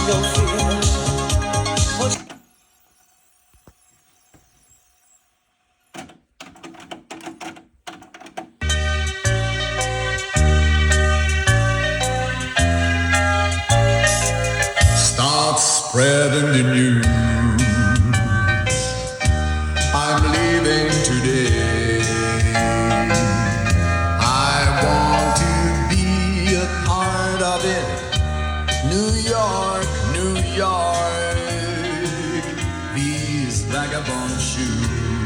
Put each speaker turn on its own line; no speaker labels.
your fears.
Start spreading the news. I'm leaving today. I want to be a part of it. New York, New York. These vagabond shoes.